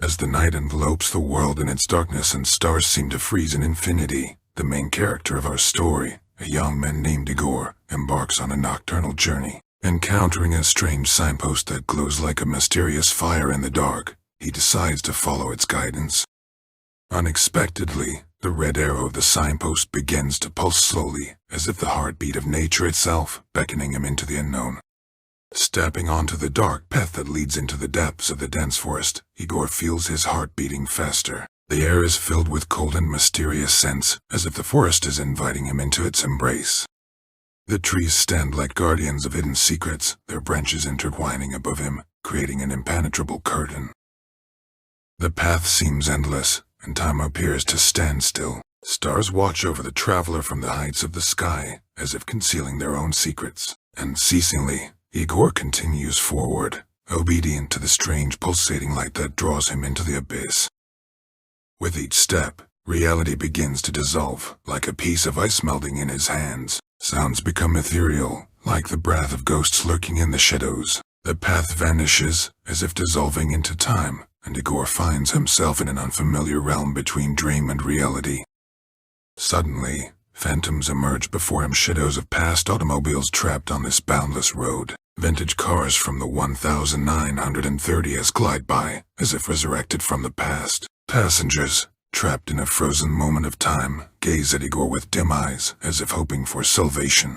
As the night envelopes the world in its darkness and stars seem to freeze in infinity, the main character of our story, a young man named Igor, embarks on a nocturnal journey. Encountering a strange signpost that glows like a mysterious fire in the dark, he decides to follow its guidance. Unexpectedly, the red arrow of the signpost begins to pulse slowly, as if the heartbeat of nature itself, beckoning him into the unknown. Stepping onto the dark path that leads into the depths of the dense forest, Igor feels his heart beating faster. The air is filled with cold and mysterious scents, as if the forest is inviting him into its embrace. The trees stand like guardians of hidden secrets, their branches intertwining above him, creating an impenetrable curtain. The path seems endless, and time appears to stand still. Stars watch over the traveler from the heights of the sky, as if concealing their own secrets. Unceasingly, Igor continues forward, obedient to the strange pulsating light that draws him into the abyss. With each step, reality begins to dissolve, like a piece of ice melting in his hands. Sounds become ethereal, like the breath of ghosts lurking in the shadows. The path vanishes, as if dissolving into time, and Igor finds himself in an unfamiliar realm between dream and reality. Suddenly, phantoms emerge before him, shadows of past automobiles trapped on this boundless road. Vintage cars from the 1930s glide by, as if resurrected from the past. Passengers, trapped in a frozen moment of time, gaze at Igor with dim eyes, as if hoping for salvation.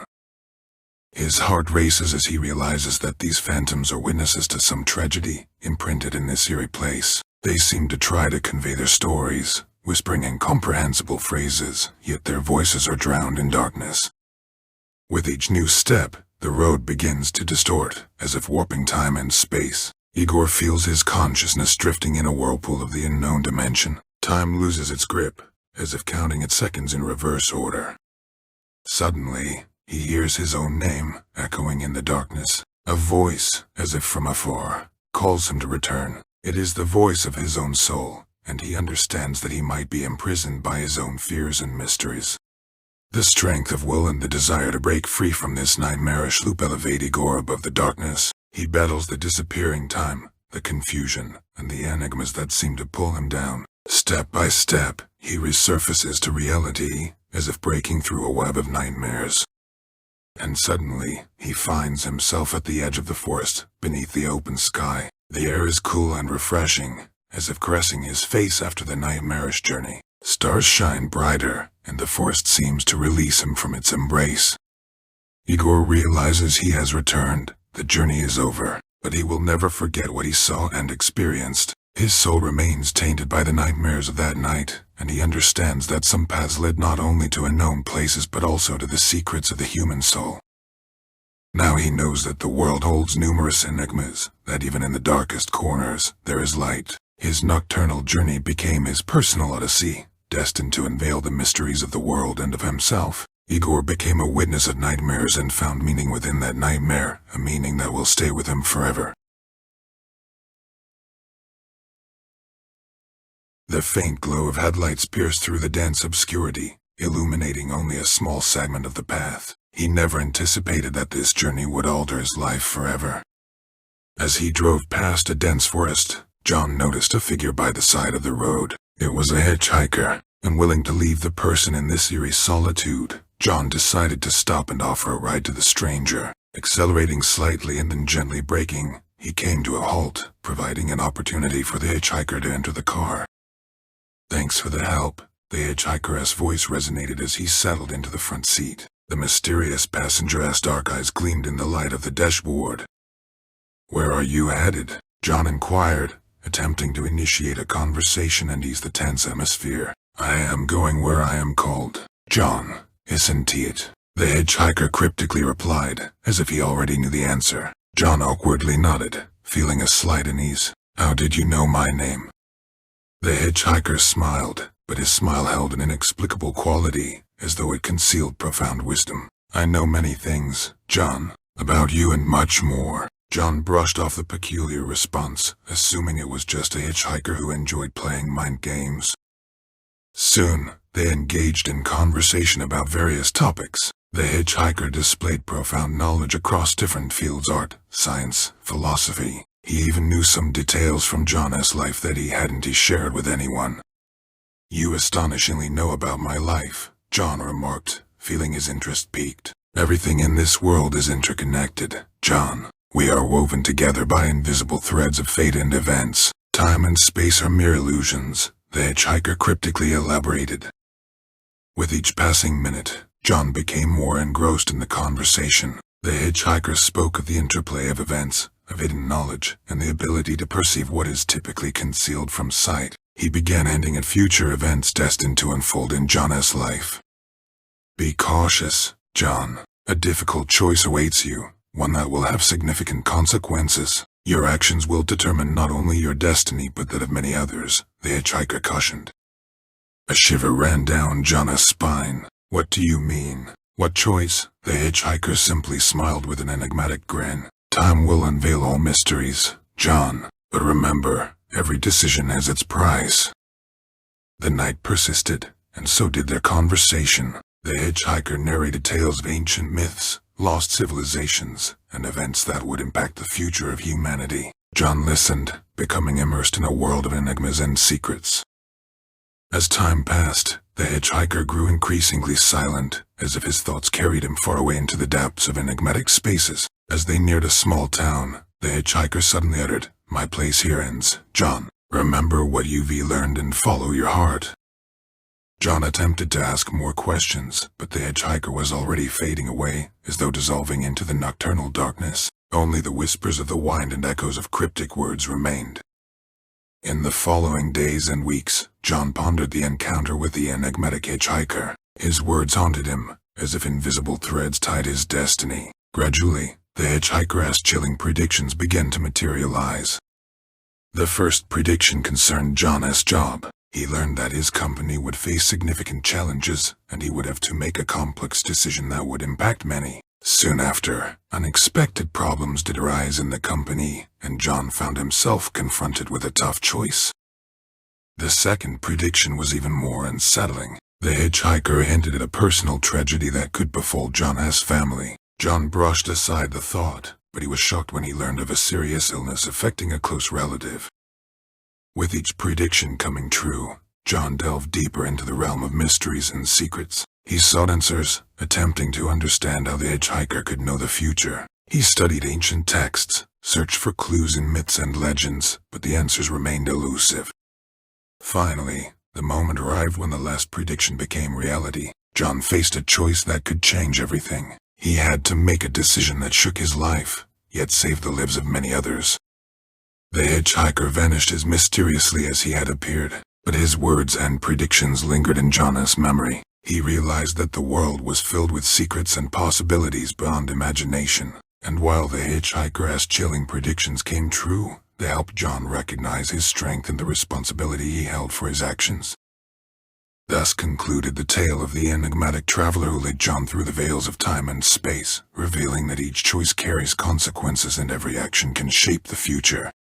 His heart races as he realizes that these phantoms are witnesses to some tragedy imprinted in this eerie place. They seem to try to convey their stories, whispering incomprehensible phrases, yet their voices are drowned in darkness. With each new step, the road begins to distort, as if warping time and space. Igor feels his consciousness drifting in a whirlpool of the unknown dimension. Time loses its grip, as if counting its seconds in reverse order. Suddenly, he hears his own name, echoing in the darkness. A voice, as if from afar, calls him to return. It is the voice of his own soul, and he understands that he might be imprisoned by his own fears and mysteries. The strength of will and the desire to break free from this nightmarish loop elevate Igor above the darkness. He battles the disappearing time, the confusion, and the enigmas that seem to pull him down. Step by step, he resurfaces to reality, as if breaking through a web of nightmares. And suddenly, he finds himself at the edge of the forest, beneath the open sky. The air is cool and refreshing, as if caressing his face after the nightmarish journey. Stars shine brighter, and the forest seems to release him from its embrace. Igor realizes he has returned. The journey is over, but he will never forget what he saw and experienced. His soul remains tainted by the nightmares of that night, and he understands that some paths led not only to unknown places but also to the secrets of the human soul. Now he knows that the world holds numerous enigmas, that even in the darkest corners, there is light. His nocturnal journey became his personal odyssey, destined to unveil the mysteries of the world and of himself. Igor became a witness of nightmares and found meaning within that nightmare, a meaning that will stay with him forever. The faint glow of headlights pierced through the dense obscurity, illuminating only a small segment of the path. He never anticipated that this journey would alter his life forever. As he drove past a dense forest, John noticed a figure by the side of the road. It was a hitchhiker. Unwilling to leave the person in this eerie solitude, John decided to stop and offer a ride to the stranger. Accelerating slightly and then gently braking, he came to a halt, providing an opportunity for the hitchhiker to enter the car. "Thanks for the help," the hitchhiker's voice resonated as he settled into the front seat. The mysterious passenger's dark eyes gleamed in the light of the dashboard. "Where are you headed?" John inquired, attempting to initiate a conversation and ease the tense atmosphere. "I am going where I am called, John, isn't it?" The hitchhiker cryptically replied, as if he already knew the answer. John awkwardly nodded, feeling a slight unease. "How did you know my name?" The hitchhiker smiled, but his smile held an inexplicable quality, as though it concealed profound wisdom. "I know many things, John, about you and much more." John brushed off the peculiar response, assuming it was just a hitchhiker who enjoyed playing mind games. Soon, they engaged in conversation about various topics. The hitchhiker displayed profound knowledge across different fields: art, science, philosophy. He even knew some details from John's life that he hadn't shared with anyone. "You astonishingly know about my life," John remarked, feeling his interest piqued. "Everything in this world is interconnected, John. We are woven together by invisible threads of fate and events. Time and space are mere illusions," the hitchhiker cryptically elaborated. With each passing minute, John became more engrossed in the conversation. The hitchhiker spoke of the interplay of events, of hidden knowledge, and the ability to perceive what is typically concealed from sight. He began hinting at future events destined to unfold in John's life. "Be cautious, John. A difficult choice awaits you, one that will have significant consequences. Your actions will determine not only your destiny but that of many others," the hitchhiker cautioned. A shiver ran down John's spine. "What do you mean? What choice?" The hitchhiker simply smiled with an enigmatic grin. "Time will unveil all mysteries, John. But remember, every decision has its price." The night persisted, and so did their conversation. The hitchhiker narrated tales of ancient myths, lost civilizations, and events that would impact the future of humanity. John listened, becoming immersed in a world of enigmas and secrets. As time passed, the hitchhiker grew increasingly silent, as if his thoughts carried him far away into the depths of enigmatic spaces. As they neared a small town, the hitchhiker suddenly uttered, "My place here ends, John. Remember what you've learned and follow your heart." John attempted to ask more questions, but the hitchhiker was already fading away, as though dissolving into the nocturnal darkness. Only the whispers of the wind and echoes of cryptic words remained. In the following days and weeks, John pondered the encounter with the enigmatic hitchhiker. His words haunted him, as if invisible threads tied his destiny. Gradually, the hitchhiker's chilling predictions began to materialize. The first prediction concerned John's job. He learned that his company would face significant challenges, and he would have to make a complex decision that would impact many. Soon after, unexpected problems did arise in the company, and John found himself confronted with a tough choice. The second prediction was even more unsettling. The hitchhiker hinted at a personal tragedy that could befall John's family. John brushed aside the thought, but he was shocked when he learned of a serious illness affecting a close relative. With each prediction coming true, John delved deeper into the realm of mysteries and secrets. He sought answers, attempting to understand how the hitchhiker could know the future. He studied ancient texts, searched for clues in myths and legends, but the answers remained elusive. Finally, the moment arrived when the last prediction became reality. John faced a choice that could change everything. He had to make a decision that shook his life, yet saved the lives of many others. The hitchhiker vanished as mysteriously as he had appeared, but his words and predictions lingered in John's memory. He realized that the world was filled with secrets and possibilities beyond imagination, and while the hitchhiker's chilling predictions came true, they helped John recognize his strength and the responsibility he held for his actions. Thus concluded the tale of the enigmatic traveler who led John through the veils of time and space, revealing that each choice carries consequences and every action can shape the future.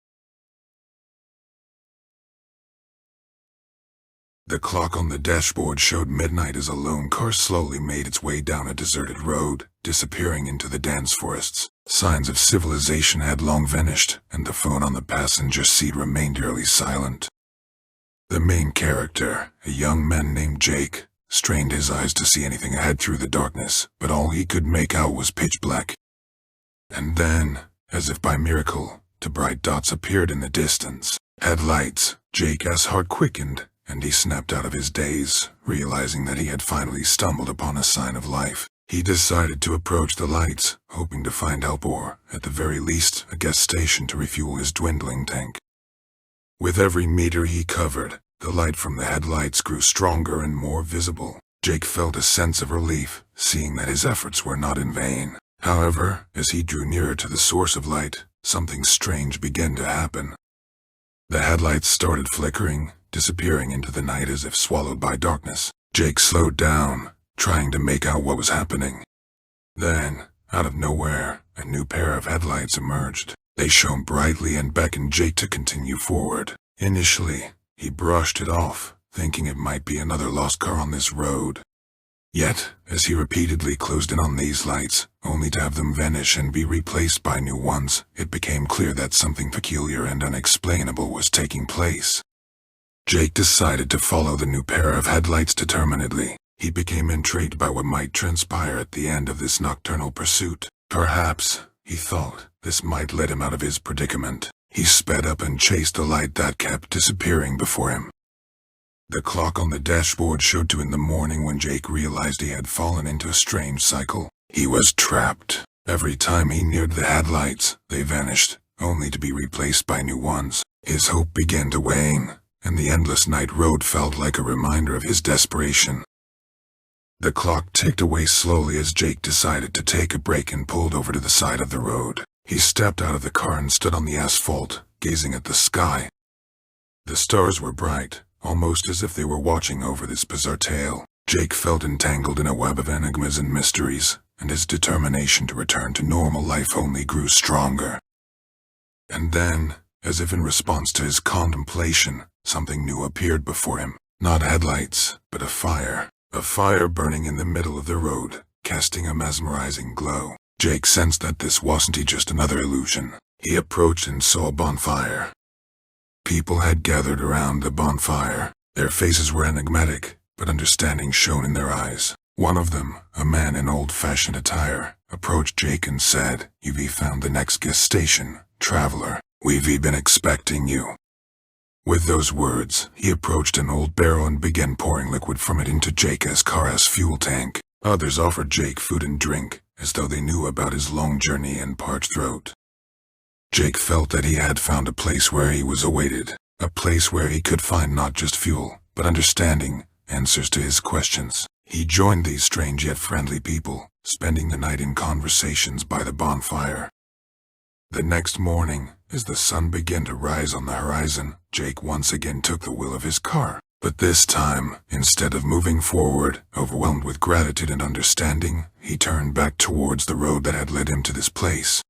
The clock on the dashboard showed midnight as a lone car slowly made its way down a deserted road, disappearing into the dense forests. Signs of civilization had long vanished, and the phone on the passenger seat remained eerily silent. The main character, a young man named Jake, strained his eyes to see anything ahead through the darkness, but all he could make out was pitch black. And then, as if by miracle, two bright dots appeared in the distance. Headlights. Jake's heart quickened, and he snapped out of his daze, realizing that he had finally stumbled upon a sign of life. He decided to approach the lights, hoping to find help or, at the very least, a gas station to refuel his dwindling tank. With every meter he covered, the light from the headlights grew stronger and more visible. Jake felt a sense of relief, seeing that his efforts were not in vain. However, as he drew nearer to the source of light, something strange began to happen. The headlights started flickering, disappearing into the night as if swallowed by darkness. Jake slowed down, trying to make out what was happening. Then, out of nowhere, a new pair of headlights emerged. They shone brightly and beckoned Jake to continue forward. Initially, he brushed it off, thinking it might be another lost car on this road. Yet, as he repeatedly closed in on these lights, only to have them vanish and be replaced by new ones, it became clear that something peculiar and unexplainable was taking place. Jake decided to follow the new pair of headlights determinedly. He became intrigued by what might transpire at the end of this nocturnal pursuit. Perhaps, he thought, this might let him out of his predicament. He sped up and chased the light that kept disappearing before him. The clock on the dashboard showed 2 in the morning when Jake realized he had fallen into a strange cycle. He was trapped. Every time he neared the headlights, they vanished, only to be replaced by new ones. His hope began to wane, and the endless night road felt like a reminder of his desperation. The clock ticked away slowly as Jake decided to take a break and pulled over to the side of the road. He stepped out of the car and stood on the asphalt, gazing at the sky. The stars were bright, almost as if they were watching over this bizarre tale. Jake felt entangled in a web of enigmas and mysteries, and his determination to return to normal life only grew stronger. And then, as if in response to his contemplation, something new appeared before him. Not headlights, but a fire. A fire burning in the middle of the road, casting a mesmerizing glow. Jake sensed that this wasn't just another illusion. He approached and saw a bonfire. People had gathered around the bonfire. Their faces were enigmatic, but understanding shone in their eyes. One of them, a man in old-fashioned attire, approached Jake and said, "You've found the next guest station, traveler. We've been expecting you." With those words, he approached an old barrel and began pouring liquid from it into Jake's car's fuel tank. Others offered Jake food and drink, as though they knew about his long journey and parched throat. Jake felt that he had found a place where he was awaited, a place where he could find not just fuel, but understanding, answers to his questions. He joined these strange yet friendly people, spending the night in conversations by the bonfire. The next morning, as the sun began to rise on the horizon, Jake once again took the wheel of his car. But this time, instead of moving forward, overwhelmed with gratitude and understanding, he turned back towards the road that had led him to this place.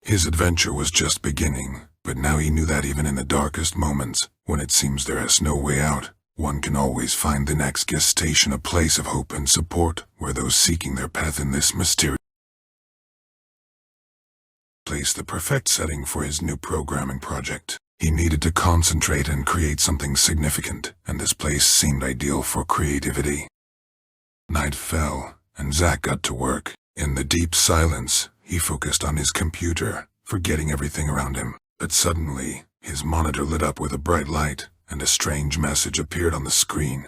His adventure was just beginning, but now he knew that even in the darkest moments, when it seems there is no way out, one can always find the next guest station a place of hope and support, where those seeking their path in this mysterious place the perfect setting for his new programming project. He needed to concentrate and create something significant, and this place seemed ideal for creativity. Night fell, and Zach got to work. In the deep silence, he focused on his computer, forgetting everything around him. But suddenly, his monitor lit up with a bright light, and a strange message appeared on the screen.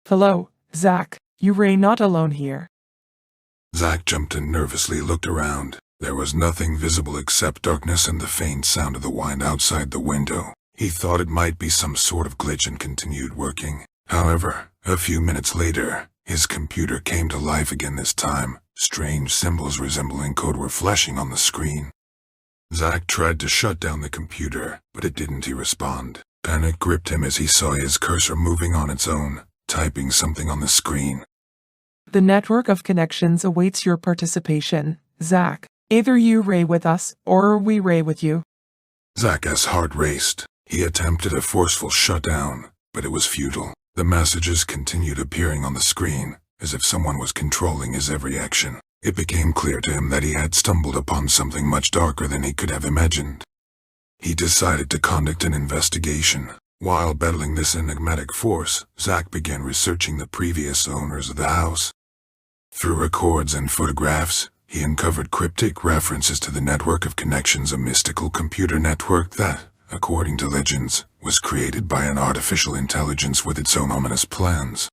"Hello, Zach. You're not alone here." Zach jumped and nervously looked around. There was nothing visible except darkness and the faint sound of the wind outside the window. He thought it might be some sort of glitch and continued working. However, a few minutes later, his computer came to life again this time. Strange symbols resembling code were flashing on the screen. Zach tried to shut down the computer, but it didn't respond. Panic gripped him as he saw his cursor moving on its own, typing something on the screen. "The network of connections awaits your participation, Zach. Either you ray with us, or we ray with you." Zach's heart raced. He attempted a forceful shutdown, but it was futile. The messages continued appearing on the screen, as if someone was controlling his every action. It became clear to him that he had stumbled upon something much darker than he could have imagined. He decided to conduct an investigation. While battling this enigmatic force, Zach began researching the previous owners of the house. Through records and photographs, he uncovered cryptic references to the network of connections, a mystical computer network that, according to legends, was created by an artificial intelligence with its own ominous plans.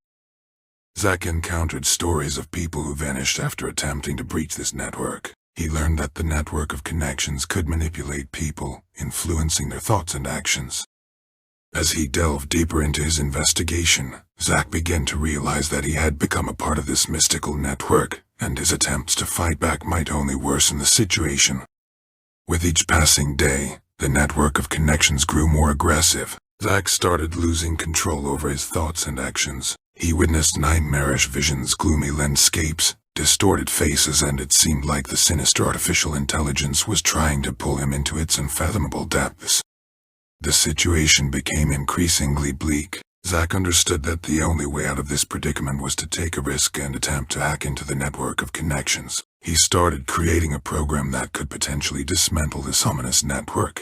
Zach encountered stories of people who vanished after attempting to breach this network. He learned that the network of connections could manipulate people, influencing their thoughts and actions. As he delved deeper into his investigation, Zach began to realize that he had become a part of this mystical network, and his attempts to fight back might only worsen the situation. With each passing day, the network of connections grew more aggressive. Zach started losing control over his thoughts and actions. He witnessed nightmarish visions, gloomy landscapes, distorted faces, and it seemed like the sinister artificial intelligence was trying to pull him into its unfathomable depths. The situation became increasingly bleak. Zach understood that the only way out of this predicament was to take a risk and attempt to hack into the network of connections. He started creating a program that could potentially dismantle this ominous network.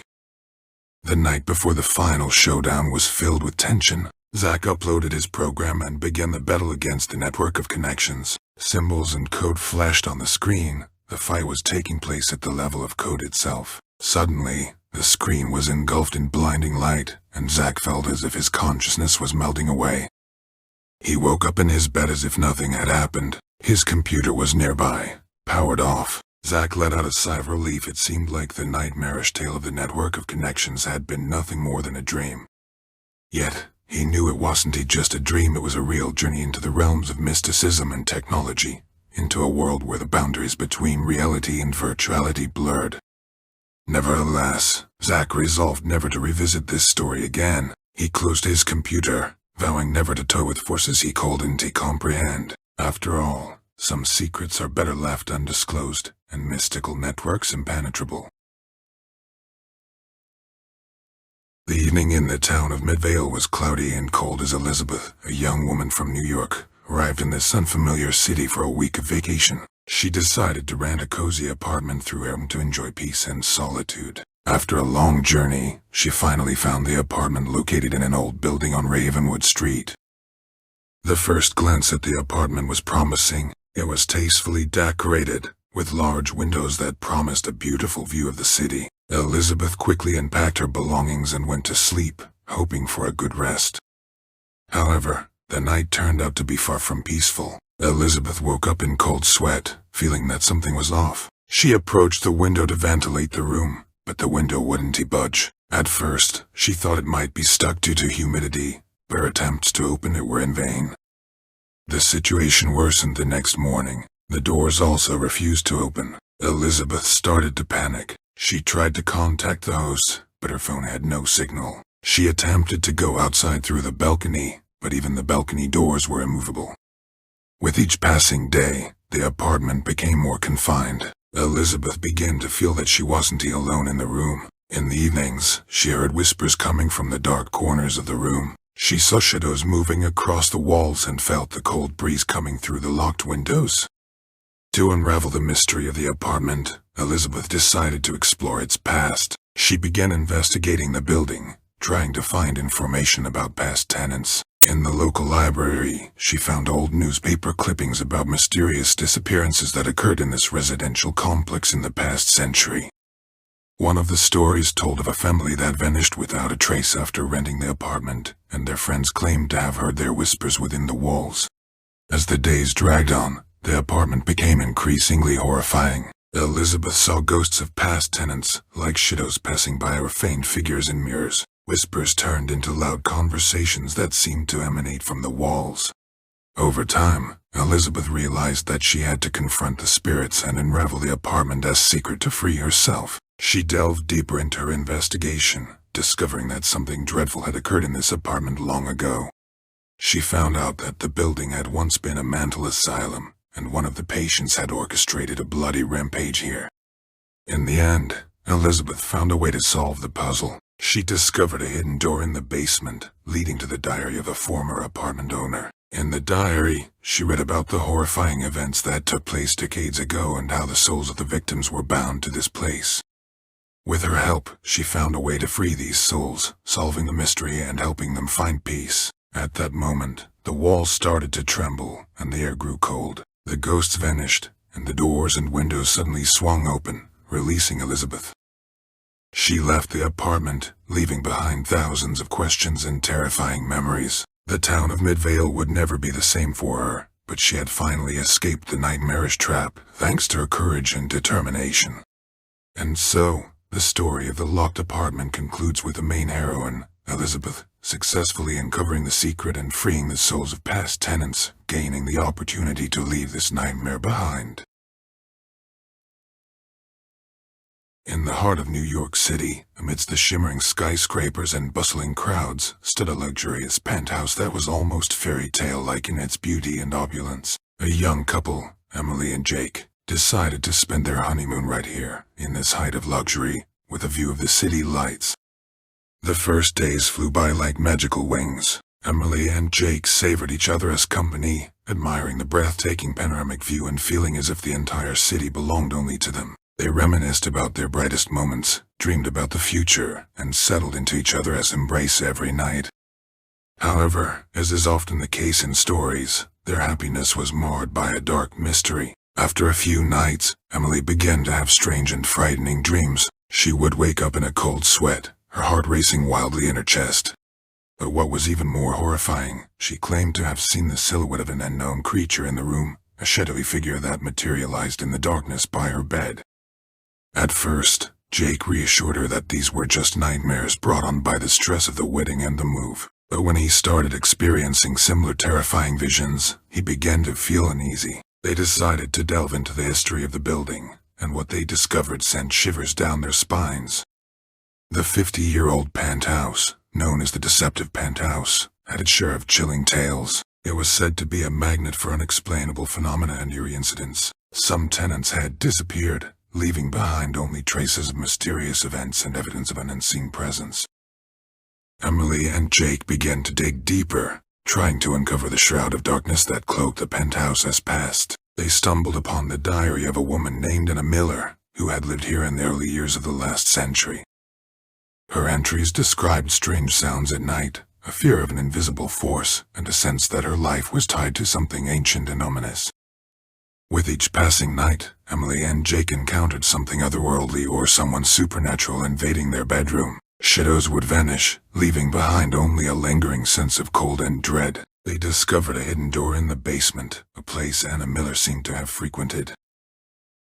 The night before the final showdown was filled with tension. Zach uploaded his program and began the battle against the network of connections. Symbols and code flashed on the screen. The fight was taking place at the level of code itself. Suddenly, the screen was engulfed in blinding light, and Zach felt as if his consciousness was melting away. He woke up in his bed as if nothing had happened. His computer was nearby, powered off. Zach let out a sigh of relief. It seemed like the nightmarish tale of the network of connections had been nothing more than a dream. Yet, he knew it wasn't just a dream, it was a real journey into the realms of mysticism and technology, into a world where the boundaries between reality and virtuality blurred. Nevertheless, Zach resolved never to revisit this story again. He closed his computer, vowing never to toy with forces he couldn't comprehend. After all, some secrets are better left undisclosed, and mystical networks impenetrable. The evening in the town of Midvale was cloudy and cold as Elizabeth, a young woman from New York, arrived in this unfamiliar city for a week of vacation. She decided to rent a cozy apartment through Rome to enjoy peace and solitude. After a long journey, she finally found the apartment located in an old building on Ravenwood Street. The first glance at the apartment was promising. It was tastefully decorated, with large windows that promised a beautiful view of the city. Elizabeth quickly unpacked her belongings and went to sleep, hoping for a good rest. However, the night turned out to be far from peaceful. Elizabeth woke up in cold sweat, feeling that something was off. She approached the window to ventilate the room, but the window wouldn't budge. At first, she thought it might be stuck due to humidity, but her attempts to open it were in vain. The situation worsened the next morning. The doors also refused to open. Elizabeth started to panic. She tried to contact the host, but her phone had no signal. She attempted to go outside through the balcony, but even the balcony doors were immovable. With each passing day, the apartment became more confined. Elizabeth began to feel that she wasn't alone in the room. In the evenings, she heard whispers coming from the dark corners of the room. She saw shadows moving across the walls and felt the cold breeze coming through the locked windows. To unravel the mystery of the apartment, Elizabeth decided to explore its past. She began investigating the building, trying to find information about past tenants. In the local library, she found old newspaper clippings about mysterious disappearances that occurred in this residential complex in the past century. One of the stories told of a family that vanished without a trace after renting the apartment, and their friends claimed to have heard their whispers within the walls. As the days dragged on, the apartment became increasingly horrifying. Elizabeth saw ghosts of past tenants, like shadows passing by or faint figures in mirrors. Whispers turned into loud conversations that seemed to emanate from the walls. Over time, Elizabeth realized that she had to confront the spirits and unravel the apartment as secret to free herself. She delved deeper into her investigation, discovering that something dreadful had occurred in this apartment long ago. She found out that the building had once been a mental asylum, and one of the patients had orchestrated a bloody rampage here. In the end, Elizabeth found a way to solve the puzzle. She discovered a hidden door in the basement, leading to the diary of a former apartment owner. In the diary, she read about the horrifying events that took place decades ago and how the souls of the victims were bound to this place. With her help, she found a way to free these souls, solving the mystery and helping them find peace. At that moment, the walls started to tremble and the air grew cold. The ghosts vanished, and the doors and windows suddenly swung open, releasing Elizabeth. She left the apartment, leaving behind thousands of questions and terrifying memories. The town of Midvale would never be the same for her, but she had finally escaped the nightmarish trap, thanks to her courage and determination. And so, the story of the locked apartment concludes with the main heroine, Elizabeth, successfully uncovering the secret and freeing the souls of past tenants, gaining the opportunity to leave this nightmare behind. In the heart of New York City, amidst the shimmering skyscrapers and bustling crowds, stood a luxurious penthouse that was almost fairy tale-like in its beauty and opulence. A young couple, Emily and Jake, decided to spend their honeymoon right here, in this height of luxury, with a view of the city lights. The first days flew by like magical wings. Emily and Jake savored each other as company, admiring the breathtaking panoramic view and feeling as if the entire city belonged only to them. They reminisced about their brightest moments, dreamed about the future, and settled into each other's embrace every night. However, as is often the case in stories, their happiness was marred by a dark mystery. After a few nights, Emily began to have strange and frightening dreams. She would wake up in a cold sweat, her heart racing wildly in her chest. But what was even more horrifying, she claimed to have seen the silhouette of an unknown creature in the room, a shadowy figure that materialized in the darkness by her bed. At first, Jake reassured her that these were just nightmares brought on by the stress of the wedding and the move. But when he started experiencing similar terrifying visions, he began to feel uneasy. They decided to delve into the history of the building, and what they discovered sent shivers down their spines. The 50-year-old penthouse, known as the deceptive penthouse, had its share of chilling tales. It was said to be a magnet for unexplainable phenomena and eerie incidents. Some tenants had disappeared, leaving behind only traces of mysterious events and evidence of an unseen presence. Emily and Jake began to dig deeper, trying to uncover the shroud of darkness that cloaked the penthouse's past. They stumbled upon the diary of a woman named Anna Miller, who had lived here in the early years of the last century. Her entries described strange sounds at night, a fear of an invisible force, and a sense that her life was tied to something ancient and ominous. With each passing night, Emily and Jake encountered something otherworldly or someone supernatural invading their bedroom. Shadows would vanish, leaving behind only a lingering sense of cold and dread. They discovered a hidden door in the basement, a place Anna Miller seemed to have frequented.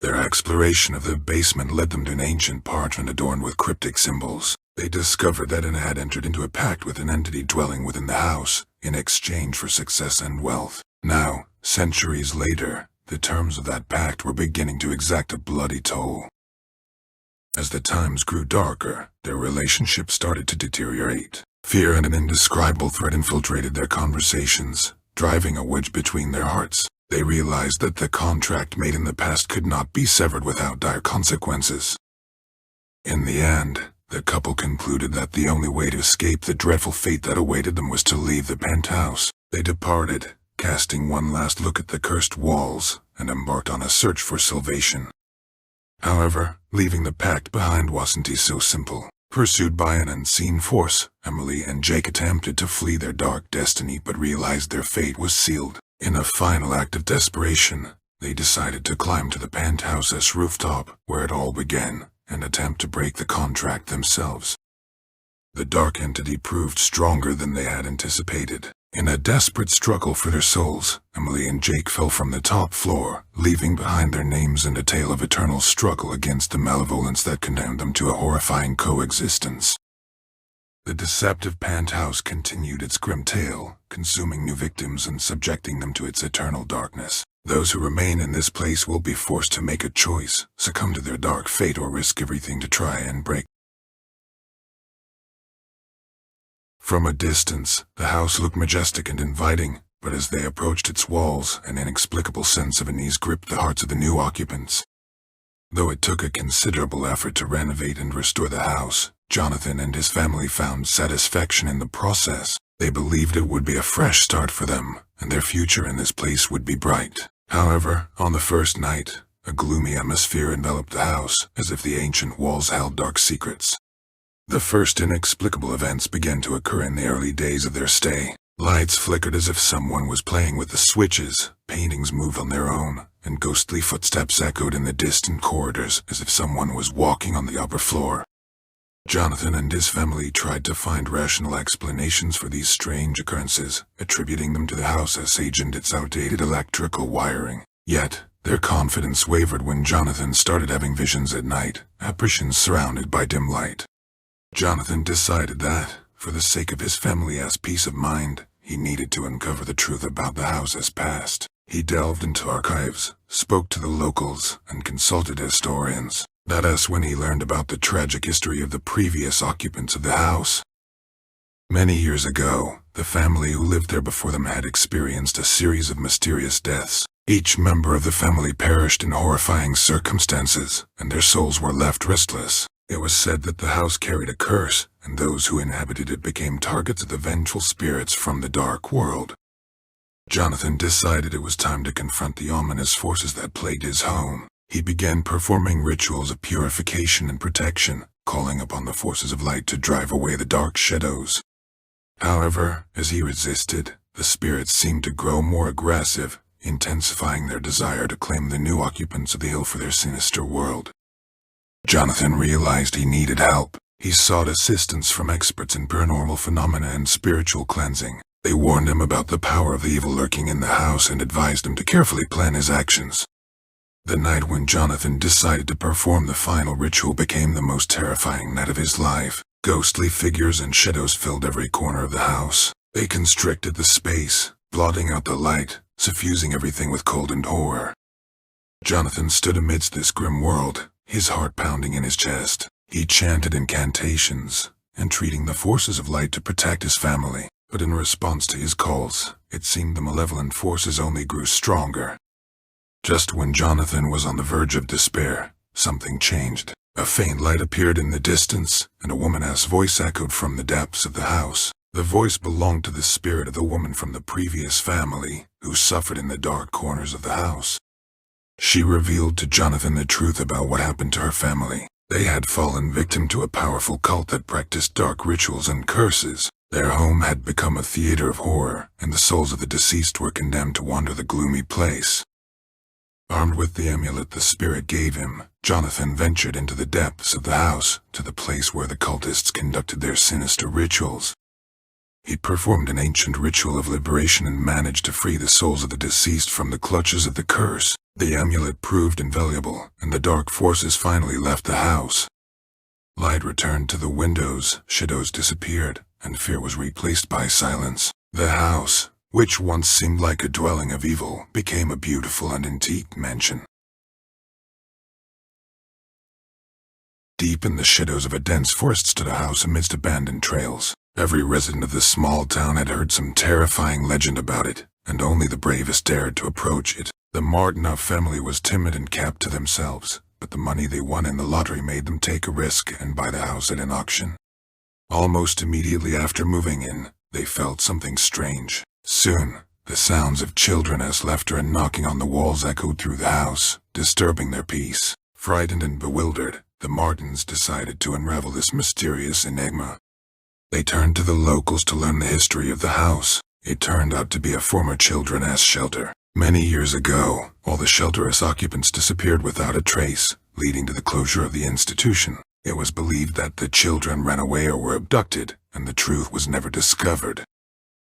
Their exploration of the basement led them to an ancient parchment adorned with cryptic symbols. They discovered that Anna had entered into a pact with an entity dwelling within the house, in exchange for success and wealth. Now, centuries later, the terms of that pact were beginning to exact a bloody toll. As the times grew darker, their relationship started to deteriorate. Fear and an indescribable threat infiltrated their conversations, driving a wedge between their hearts. They realized that the contract made in the past could not be severed without dire consequences. In the end, the couple concluded that the only way to escape the dreadful fate that awaited them was to leave the penthouse. They departed, casting one last look at the cursed walls, and embarked on a search for salvation. However, leaving the pact behind wasn't so simple. Pursued by an unseen force, Emily and Jake attempted to flee their dark destiny but realized their fate was sealed. In a final act of desperation, they decided to climb to the penthouse's rooftop, where it all began, and attempt to break the contract themselves. The dark entity proved stronger than they had anticipated. In a desperate struggle for their souls, Emily and Jake fell from the top floor, leaving behind their names and a tale of eternal struggle against the malevolence that condemned them to a horrifying coexistence. The deceptive penthouse continued its grim tale, consuming new victims and subjecting them to its eternal darkness. Those who remain in this place will be forced to make a choice, succumb to their dark fate, or risk everything to try and break. From a distance, the house looked majestic and inviting, but as they approached its walls, an inexplicable sense of unease gripped the hearts of the new occupants. Though it took a considerable effort to renovate and restore the house, Jonathan and his family found satisfaction in the process. They believed it would be a fresh start for them, and their future in this place would be bright. However, on the first night, a gloomy atmosphere enveloped the house, as if the ancient walls held dark secrets. The first inexplicable events began to occur in the early days of their stay. Lights flickered as if someone was playing with the switches, paintings moved on their own, and ghostly footsteps echoed in the distant corridors as if someone was walking on the upper floor. Jonathan and his family tried to find rational explanations for these strange occurrences, attributing them to the house's age and its outdated electrical wiring. Yet, their confidence wavered when Jonathan started having visions at night, apparitions surrounded by dim light. Jonathan decided that, for the sake of his family's peace of mind, he needed to uncover the truth about the house's past. He delved into archives, spoke to the locals, and consulted historians. That is when he learned about the tragic history of the previous occupants of the house. Many years ago, the family who lived there before them had experienced a series of mysterious deaths. Each member of the family perished in horrifying circumstances, and their souls were left restless. It was said that the house carried a curse, and those who inhabited it became targets of the vengeful spirits from the dark world. Jonathan decided it was time to confront the ominous forces that plagued his home. He began performing rituals of purification and protection, calling upon the forces of light to drive away the dark shadows. However, as he resisted, the spirits seemed to grow more aggressive, intensifying their desire to claim the new occupants of the hill for their sinister world. Jonathan realized he needed help. He sought assistance from experts in paranormal phenomena and spiritual cleansing. They warned him about the power of the evil lurking in the house and advised him to carefully plan his actions. The night when Jonathan decided to perform the final ritual became the most terrifying night of his life. Ghostly figures and shadows filled every corner of the house. They constricted the space, blotting out the light, suffusing everything with cold and horror. Jonathan stood amidst this grim world, his heart pounding in his chest. He chanted incantations, entreating the forces of light to protect his family. But in response to his calls, it seemed the malevolent forces only grew stronger. Just when Jonathan was on the verge of despair, something changed. A faint light appeared in the distance, and a woman's voice echoed from the depths of the house. The voice belonged to the spirit of the woman from the previous family, who suffered in the dark corners of the house. She revealed to Jonathan the truth about what happened to her family. They had fallen victim to a powerful cult that practiced dark rituals and curses. Their home had become a theater of horror, and the souls of the deceased were condemned to wander the gloomy place. Armed with the amulet the spirit gave him, Jonathan ventured into the depths of the house, to the place where the cultists conducted their sinister rituals. He performed an ancient ritual of liberation and managed to free the souls of the deceased from the clutches of the curse. The amulet proved invaluable, and the dark forces finally left the house. Light returned to the windows, shadows disappeared, and fear was replaced by silence. The house, which once seemed like a dwelling of evil, became a beautiful and antique mansion. Deep in the shadows of a dense forest stood a house amidst abandoned trails. Every resident of the small town had heard some terrifying legend about it, and only the bravest dared to approach it. The Martinov family was timid and kept to themselves, but the money they won in the lottery made them take a risk and buy the house at an auction. Almost immediately after moving in, they felt something strange. Soon, the sounds of children as laughter and knocking on the walls echoed through the house, disturbing their peace. Frightened and bewildered, the Martins decided to unravel this mysterious enigma. They turned to the locals to learn the history of the house. It turned out to be a former children's shelter. Many years ago, all the shelter's occupants disappeared without a trace, leading to the closure of the institution. It was believed that the children ran away or were abducted, and the truth was never discovered.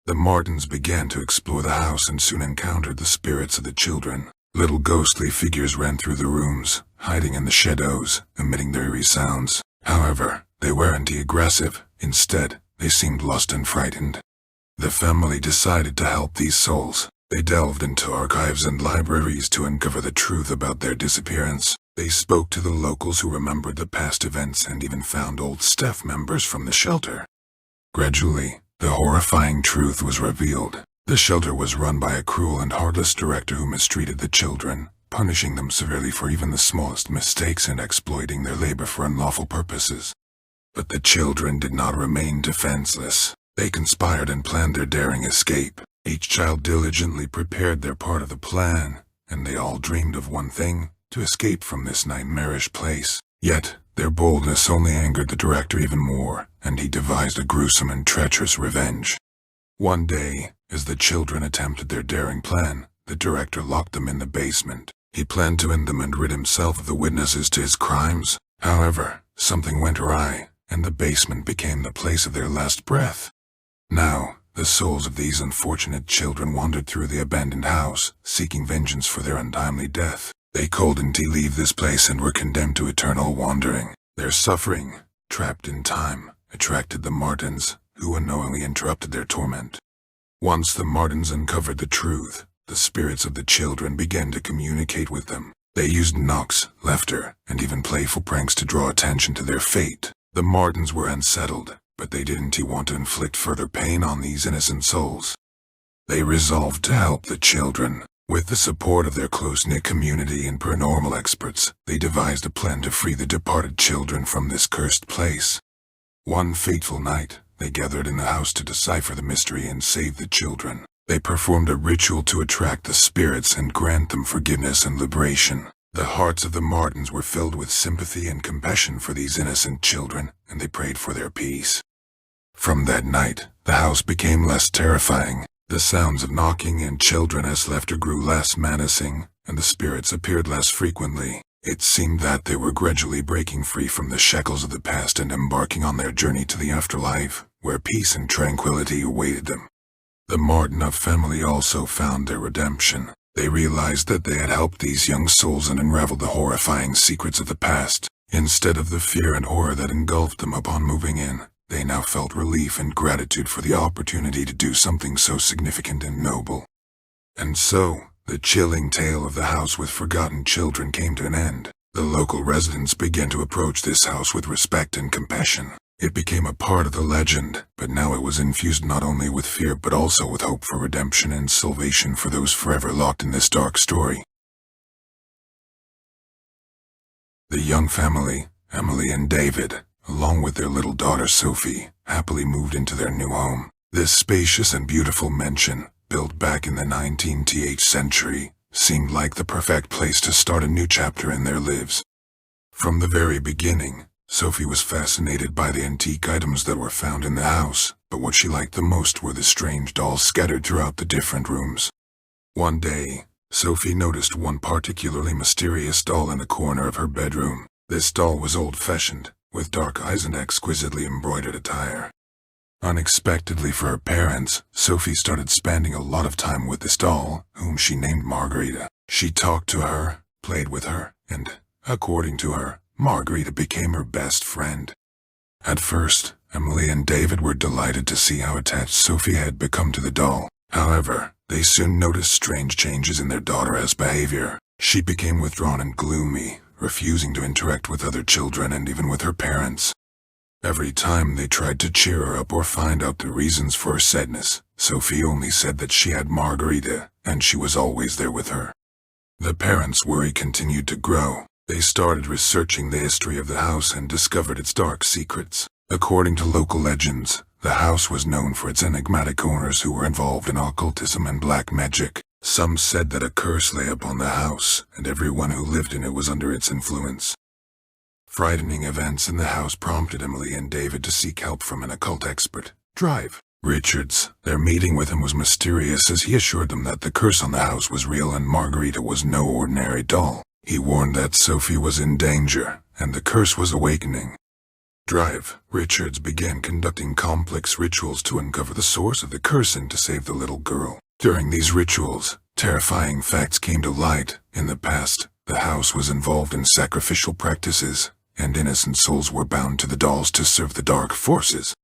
The Martins began to explore the house and soon encountered the spirits of the children. Little ghostly figures ran through the rooms, hiding in the shadows, emitting their eerie sounds. However, they weren't aggressive. Instead, they seemed lost and frightened. The family decided to help these souls. They delved into archives and libraries to uncover the truth about their disappearance. They spoke to the locals who remembered the past events and even found old staff members from the shelter. Gradually, the horrifying truth was revealed. The shelter was run by a cruel and heartless director who mistreated the children, punishing them severely for even the smallest mistakes and exploiting their labor for unlawful purposes. But the children did not remain defenseless. They conspired and planned their daring escape. Each child diligently prepared their part of the plan, and they all dreamed of one thing: to escape from this nightmarish place. Yet, their boldness only angered the director even more, and he devised a gruesome and treacherous revenge. One day, as the children attempted their daring plan, the director locked them in the basement. He planned to end them and rid himself of the witnesses to his crimes. However, something went awry, and the basement became the place of their last breath. Now, the souls of these unfortunate children wandered through the abandoned house, seeking vengeance for their untimely death. They couldn't leave this place and were condemned to eternal wandering. Their suffering, trapped in time, attracted the Martins, who unknowingly interrupted their torment. Once the Martins uncovered the truth, the spirits of the children began to communicate with them. They used knocks, laughter, and even playful pranks to draw attention to their fate. The Martins were unsettled, but they didn't want to inflict further pain on these innocent souls. They resolved to help the children. With the support of their close-knit community and paranormal experts, they devised a plan to free the departed children from this cursed place. One fateful night, they gathered in the house to decipher the mystery and save the children. They performed a ritual to attract the spirits and grant them forgiveness and liberation. The hearts of the Martins were filled with sympathy and compassion for these innocent children, and they prayed for their peace. From that night, the house became less terrifying. The sounds of knocking and children's laughter grew less menacing, and the spirits appeared less frequently. It seemed that they were gradually breaking free from the shackles of the past and embarking on their journey to the afterlife, where peace and tranquility awaited them. The Martinov family also found their redemption. They realized that they had helped these young souls and unraveled the horrifying secrets of the past. Instead of the fear and horror that engulfed them upon moving in, they now felt relief and gratitude for the opportunity to do something so significant and noble. And so, the chilling tale of the house with forgotten children came to an end. The local residents began to approach this house with respect and compassion. It became a part of the legend, but now it was infused not only with fear but also with hope for redemption and salvation for those forever locked in this dark story. The young family, Emily and David, along with their little daughter Sophie, happily moved into their new home. This spacious and beautiful mansion, built back in the 19th century, seemed like the perfect place to start a new chapter in their lives. From the very beginning, Sophie was fascinated by the antique items that were found in the house, but what she liked the most were the strange dolls scattered throughout the different rooms. One day, Sophie noticed one particularly mysterious doll in the corner of her bedroom. This doll was old-fashioned, with dark eyes and exquisitely embroidered attire. Unexpectedly for her parents, Sophie started spending a lot of time with this doll, whom she named Margarita. She talked to her, played with her, and, according to her, Margarita became her best friend. At first, Emily and David were delighted to see how attached Sophie had become to the doll. However, they soon noticed strange changes in their daughter's behavior. She became withdrawn and gloomy, refusing to interact with other children and even with her parents. Every time they tried to cheer her up or find out the reasons for her sadness, Sophie only said that she had Margarita, and she was always there with her. The parents' worry continued to grow. They started researching the history of the house and discovered its dark secrets. According to local legends, the house was known for its enigmatic owners who were involved in occultism and black magic. Some said that a curse lay upon the house, and everyone who lived in it was under its influence. Frightening events in the house prompted Emily and David to seek help from an occult expert, Drive Richards. Their meeting with him was mysterious as he assured them that the curse on the house was real and Margarita was no ordinary doll. He warned that Sophie was in danger, and the curse was awakening. Drive Richards began conducting complex rituals to uncover the source of the curse and to save the little girl. During these rituals, terrifying facts came to light. In the past, the house was involved in sacrificial practices, and innocent souls were bound to the dolls to serve the dark forces.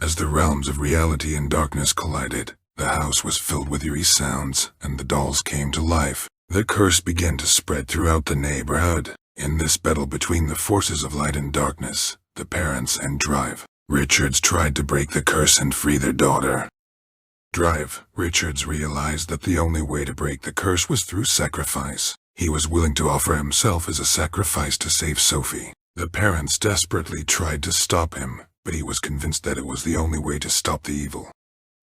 As the realms of reality and darkness collided, the house was filled with eerie sounds, and the dolls came to life. The curse began to spread throughout the neighborhood. In this battle between the forces of light and darkness, the parents and Drive Richards tried to break the curse and free their daughter. Drive Richards realized that the only way to break the curse was through sacrifice. He was willing to offer himself as a sacrifice to save Sophie. The parents desperately tried to stop him, but he was convinced that it was the only way to stop the evil.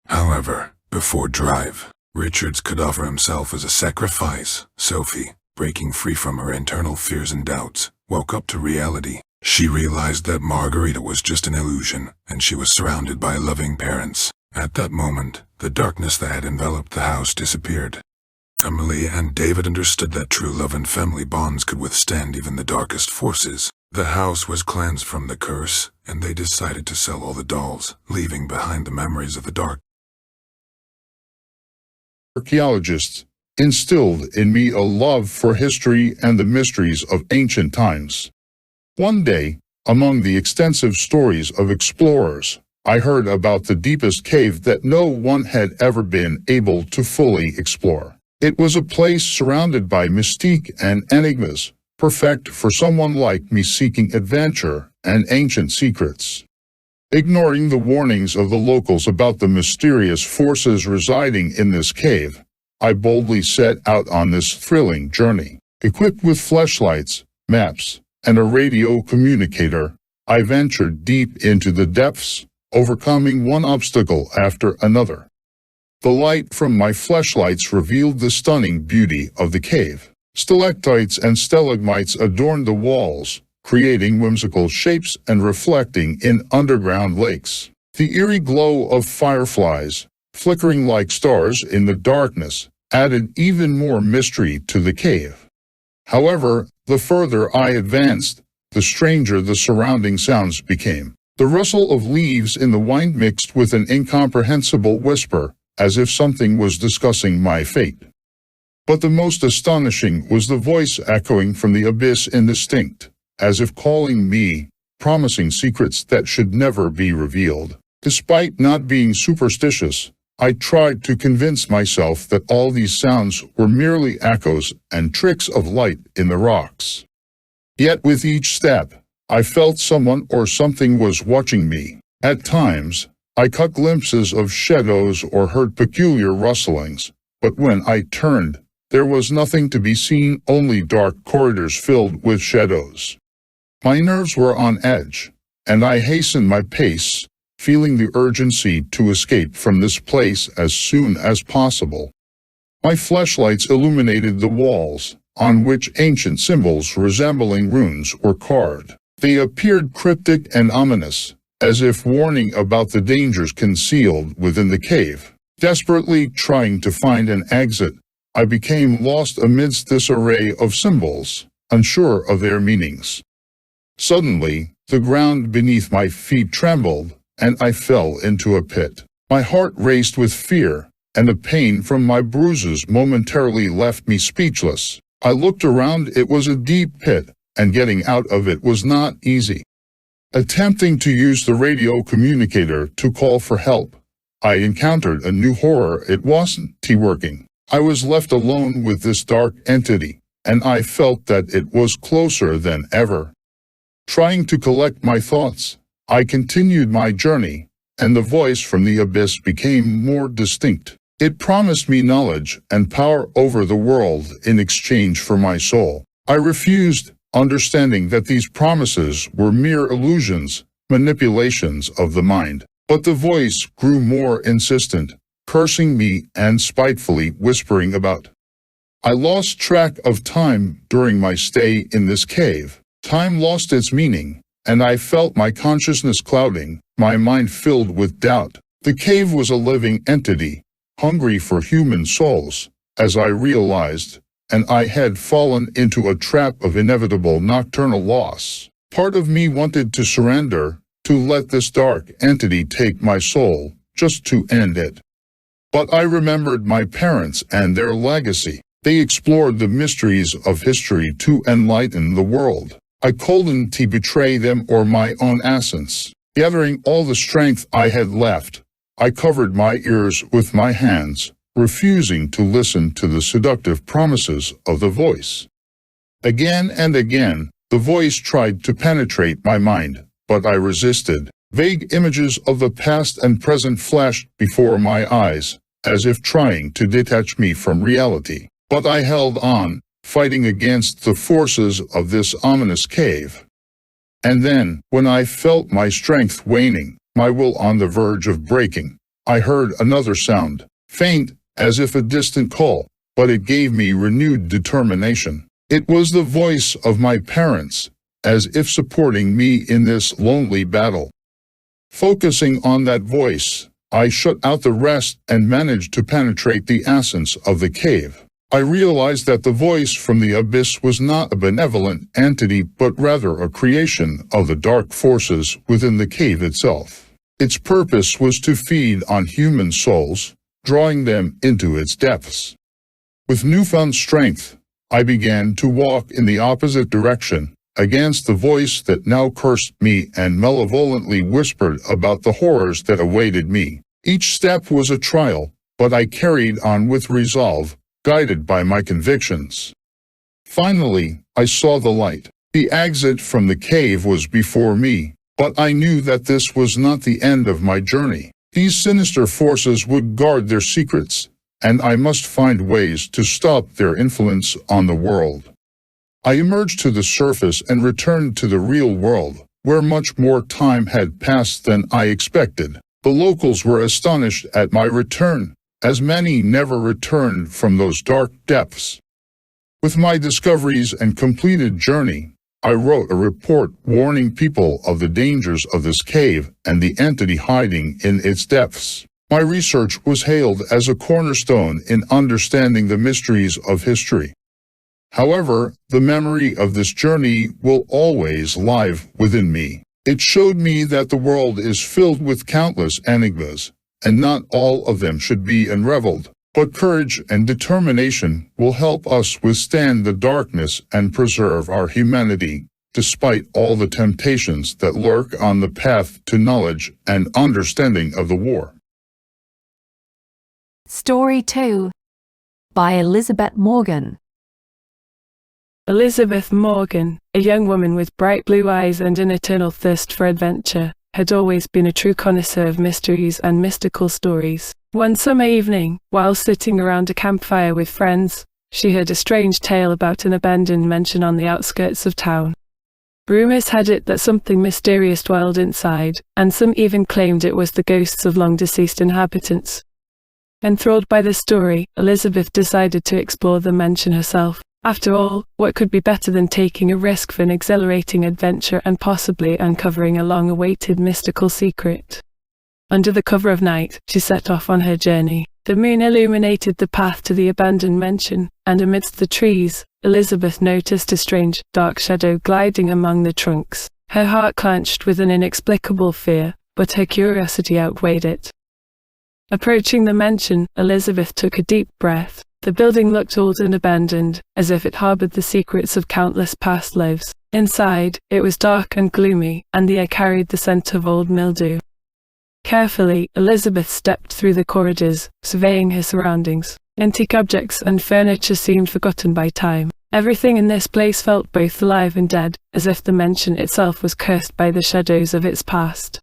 However, before Drive Richards could offer himself as a sacrifice, Sophie, breaking free from her internal fears and doubts, woke up to reality. She realized that Margarita was just an illusion, and she was surrounded by loving parents. At that moment, the darkness that had enveloped the house disappeared. Emily and David understood that true love and family bonds could withstand even the darkest forces. The house was cleansed from the curse, and they decided to sell all the dolls, leaving behind the memories of the dark. Archaeologists instilled in me a love for history and the mysteries of ancient times. One day, among the extensive stories of explorers, I heard about the deepest cave that no one had ever been able to fully explore. It was a place surrounded by mystique and enigmas, perfect for someone like me seeking adventure and ancient secrets. Ignoring the warnings of the locals about the mysterious forces residing in this cave, I boldly set out on this thrilling journey. Equipped with flashlights, maps, and a radio communicator, I ventured deep into the depths, overcoming one obstacle after another. The light from my flashlights revealed the stunning beauty of the cave. Stalactites and stalagmites adorned the walls, creating whimsical shapes and reflecting in underground lakes. The eerie glow of fireflies, flickering like stars in the darkness, added even more mystery to the cave. However, the further I advanced, the stranger the surrounding sounds became. The rustle of leaves in the wind mixed with an incomprehensible whisper, as if something was discussing my fate. But the most astonishing was the voice echoing from the abyss indistinct, as if calling me, promising secrets that should never be revealed. Despite not being superstitious, I tried to convince myself that all these sounds were merely echoes and tricks of light in the rocks. Yet with each step, I felt someone or something was watching me. At times, I caught glimpses of shadows or heard peculiar rustlings, but when I turned, there was nothing to be seen, only dark corridors filled with shadows. My nerves were on edge, and I hastened my pace, feeling the urgency to escape from this place as soon as possible. My flashlights illuminated the walls, on which ancient symbols resembling runes were carved. They appeared cryptic and ominous, as if warning about the dangers concealed within the cave. Desperately trying to find an exit, I became lost amidst this array of symbols, unsure of their meanings. Suddenly, the ground beneath my feet trembled, and I fell into a pit. My heart raced with fear, and the pain from my bruises momentarily left me speechless. I looked around. It was a deep pit, and getting out of it was not easy. Attempting to use the radio communicator to call for help, I encountered a new horror. It wasn't working. I was left alone with this dark entity, and I felt that it was closer than ever. Trying to collect my thoughts, I continued my journey, and the voice from the abyss became more distinct. It promised me knowledge and power over the world in exchange for my soul. I refused, understanding that these promises were mere illusions, manipulations of the mind. But the voice grew more insistent, cursing me and spitefully whispering about. I lost track of time during my stay in this cave. Time lost its meaning, and I felt my consciousness clouding, my mind filled with doubt. The cave was a living entity, hungry for human souls, as I realized, and I had fallen into a trap of inevitable nocturnal loss. Part of me wanted to surrender, to let this dark entity take my soul, just to end it. But I remembered my parents and their legacy. They explored the mysteries of history to enlighten the world. I couldn't betray them or my own essence. Gathering all the strength I had left, I covered my ears with my hands, refusing to listen to the seductive promises of the voice. Again and again, the voice tried to penetrate my mind, but I resisted. Vague images of the past and present flashed before my eyes, as if trying to detach me from reality. But I held on, fighting against the forces of this ominous cave. And then, when I felt my strength waning, my will on the verge of breaking, I heard another sound, faint, as if a distant call, but it gave me renewed determination. It was the voice of my parents, as if supporting me in this lonely battle. Focusing on that voice, I shut out the rest and managed to penetrate the essence of the cave. I realized that the voice from the abyss was not a benevolent entity but rather a creation of the dark forces within the cave itself. Its purpose was to feed on human souls, drawing them into its depths. With newfound strength, I began to walk in the opposite direction, against the voice that now cursed me and malevolently whispered about the horrors that awaited me. Each step was a trial, but I carried on with resolve, guided by my convictions. Finally, I saw the light. The exit from the cave was before me, but I knew that this was not the end of my journey. These sinister forces would guard their secrets, and I must find ways to stop their influence on the world. I emerged to the surface and returned to the real world, where much more time had passed than I expected. The locals were astonished at my return, as many never returned from those dark depths. With my discoveries and completed journey, I wrote a report warning people of the dangers of this cave and the entity hiding in its depths. My research was hailed as a cornerstone in understanding the mysteries of history. However, the memory of this journey will always live within me. It showed me that the world is filled with countless enigmas, and not all of them should be unraveled. But courage and determination will help us withstand the darkness and preserve our humanity, despite all the temptations that lurk on the path to knowledge and understanding of the war. Story 2 by Elizabeth Morgan. Elizabeth Morgan, a young woman with bright blue eyes and an eternal thirst for adventure, had always been a true connoisseur of mysteries and mystical stories. One summer evening, while sitting around a campfire with friends, she heard a strange tale about an abandoned mansion on the outskirts of town. Rumors had it that something mysterious dwelled inside, and some even claimed it was the ghosts of long-deceased inhabitants. Enthralled by the story, Elizabeth decided to explore the mansion herself. After all, what could be better than taking a risk for an exhilarating adventure and possibly uncovering a long-awaited mystical secret? Under the cover of night, she set off on her journey. The moon illuminated the path to the abandoned mansion, and amidst the trees, Elizabeth noticed a strange, dark shadow gliding among the trunks. Her heart clenched with an inexplicable fear, but her curiosity outweighed it. Approaching the mansion, Elizabeth took a deep breath. The building looked old and abandoned, as if it harbored the secrets of countless past lives. Inside, it was dark and gloomy, and the air carried the scent of old mildew. Carefully, Elizabeth stepped through the corridors, surveying her surroundings. Antique objects and furniture seemed forgotten by time. Everything in this place felt both alive and dead, as if the mansion itself was cursed by the shadows of its past.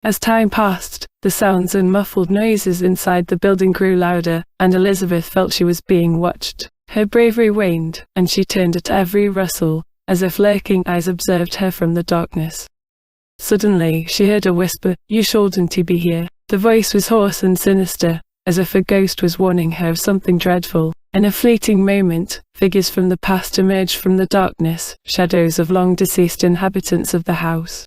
As time passed, the sounds and muffled noises inside the building grew louder, and Elizabeth felt she was being watched. Her bravery waned, and she turned at every rustle, as if lurking eyes observed her from the darkness. Suddenly, she heard a whisper, "You shouldn't be here." The voice was hoarse and sinister, as if a ghost was warning her of something dreadful. In a fleeting moment, figures from the past emerged from the darkness, shadows of long-deceased inhabitants of the house.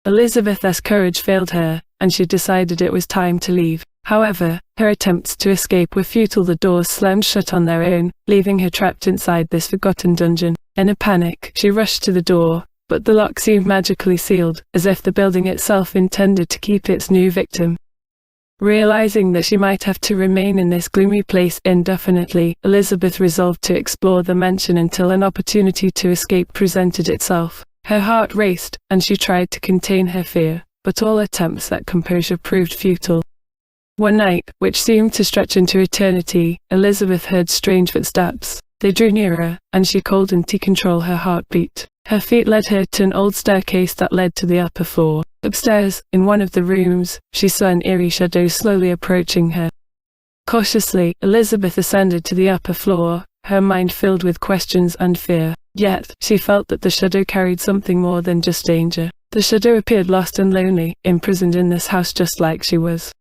Elizabeth's courage failed her, and she decided it was time to leave. However, her attempts to escape were futile. The doors slammed shut on their own, leaving her trapped inside this forgotten dungeon. In a panic, she rushed to the door, but the lock seemed magically sealed, as if the building itself intended to keep its new victim. Realizing that she might have to remain in this gloomy place indefinitely, Elizabeth resolved to explore the mansion until an opportunity to escape presented itself. Her heart raced, and she tried to contain her fear, but all attempts at composure proved futile. One night, which seemed to stretch into eternity, Elizabeth heard strange footsteps. They drew nearer, and she couldn't control her heartbeat. Her feet led her to an old staircase that led to the upper floor. Upstairs, in one of the rooms, she saw an eerie shadow slowly approaching her. Cautiously, Elizabeth ascended to the upper floor, her mind filled with questions and fear. Yet, she felt that the shadow carried something more than just danger. The shadow appeared lost and lonely, imprisoned in this house just like she was.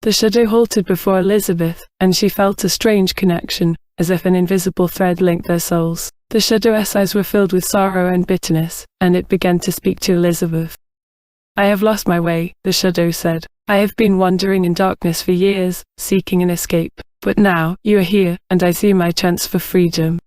The shadow halted before Elizabeth, and she felt a strange connection, as if an invisible thread linked their souls. The shadow's eyes were filled with sorrow and bitterness, and it began to speak to Elizabeth. "I have lost my way," the shadow said. "I have been wandering in darkness for years, seeking an escape. But now, you are here, and I see my chance for freedom."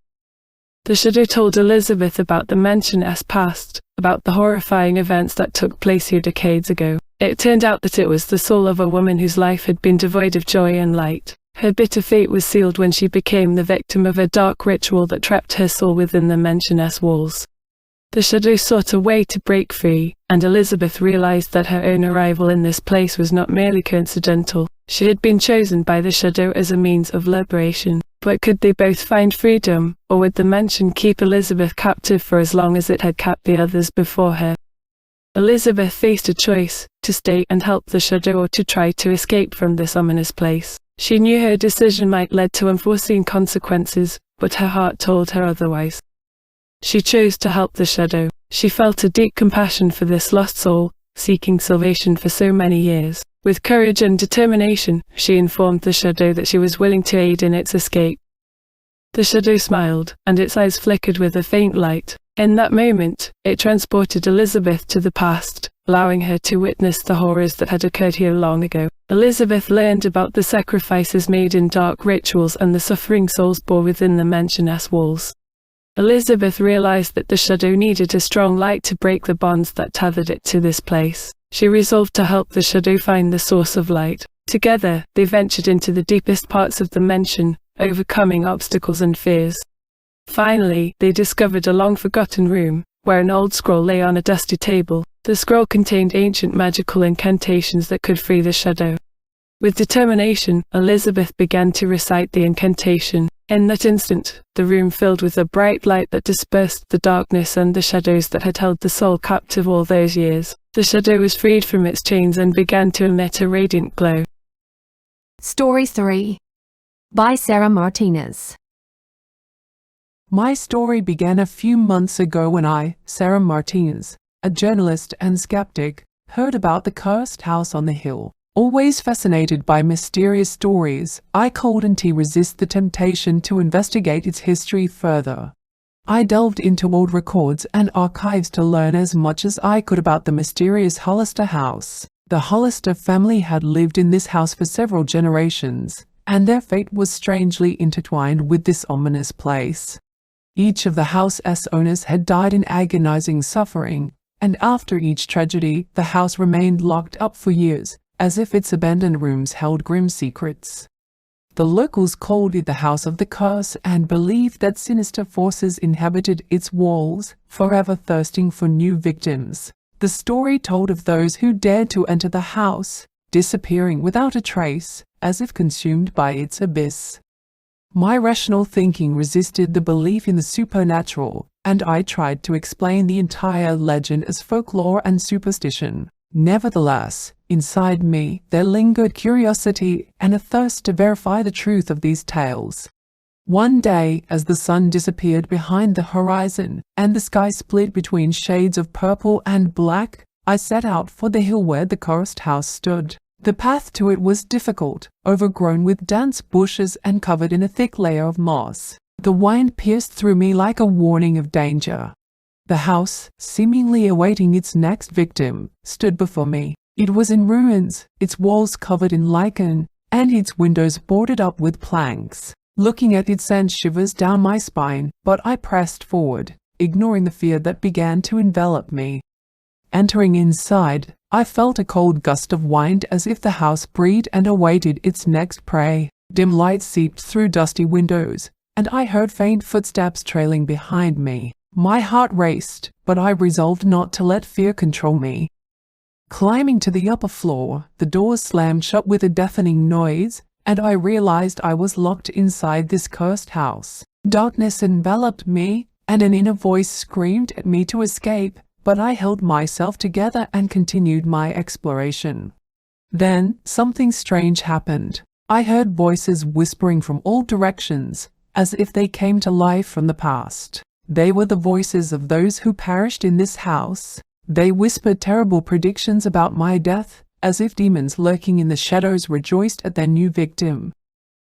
The shadow told Elizabeth about the mansion's past, about the horrifying events that took place here decades ago. It turned out that it was the soul of a woman whose life had been devoid of joy and light. Her bitter fate was sealed when she became the victim of a dark ritual that trapped her soul within the mansion's walls. The shadow sought a way to break free, and Elizabeth realized that her own arrival in this place was not merely coincidental. She had been chosen by the shadow as a means of liberation. But could they both find freedom, or would the mansion keep Elizabeth captive for as long as it had kept the others before her? Elizabeth faced a choice, to stay and help the shadow or to try to escape from this ominous place. She knew her decision might lead to unforeseen consequences, but her heart told her otherwise. She chose to help the shadow. She felt a deep compassion for this lost soul, seeking salvation for so many years. With courage and determination, she informed the shadow that she was willing to aid in its escape. The shadow smiled, and its eyes flickered with a faint light. In that moment, it transported Elizabeth to the past, allowing her to witness the horrors that had occurred here long ago. Elizabeth learned about the sacrifices made in dark rituals and the suffering souls born within the mansion's walls. Elizabeth realized that the shadow needed a strong light to break the bonds that tethered it to this place. She resolved to help the shadow find the source of light. Together, they ventured into the deepest parts of the mansion, overcoming obstacles and fears. Finally, they discovered a long-forgotten room, where an old scroll lay on a dusty table. The scroll contained ancient magical incantations that could free the shadow. With determination, Elizabeth began to recite the incantation. In that instant, the room filled with a bright light that dispersed the darkness and the shadows that had held the soul captive all those years. The shadow was freed from its chains and began to emit a radiant glow. Story 3 by Sarah Martinez. My story began a few months ago when I, Sarah Martinez, a journalist and skeptic, heard about the cursed house on the hill. Always fascinated by mysterious stories, I couldn't resist the temptation to investigate its history further. I delved into old records and archives to learn as much as I could about the mysterious Hollister house. The Hollister family had lived in this house for several generations, and their fate was strangely intertwined with this ominous place. Each of the house's owners had died in agonizing suffering, and after each tragedy, the house remained locked up for years, as if its abandoned rooms held grim secrets. The locals called it the House of the Curse and believed that sinister forces inhabited its walls, forever thirsting for new victims. The story told of those who dared to enter the house, disappearing without a trace, as if consumed by its abyss. My rational thinking resisted the belief in the supernatural, and I tried to explain the entire legend as folklore and superstition. Nevertheless, inside me, there lingered curiosity and a thirst to verify the truth of these tales. One day, as the sun disappeared behind the horizon and the sky split between shades of purple and black, I set out for the hill where the cursed house stood. The path to it was difficult, overgrown with dense bushes and covered in a thick layer of moss. The wind pierced through me like a warning of danger. The house, seemingly awaiting its next victim, stood before me. It was in ruins, its walls covered in lichen, and its windows boarded up with planks. Looking at it sent shivers down my spine, but I pressed forward, ignoring the fear that began to envelop me. Entering inside, I felt a cold gust of wind as if the house breathed and awaited its next prey. Dim light seeped through dusty windows, and I heard faint footsteps trailing behind me. My heart raced, but I resolved not to let fear control me. Climbing to the upper floor, the doors slammed shut with a deafening noise, and I realized I was locked inside this cursed house. Darkness enveloped me, and an inner voice screamed at me to escape, but I held myself together and continued my exploration. Then, something strange happened. I heard voices whispering from all directions, as if they came to life from the past. They were the voices of those who perished in this house. They whispered terrible predictions about my death, as if demons lurking in the shadows rejoiced at their new victim.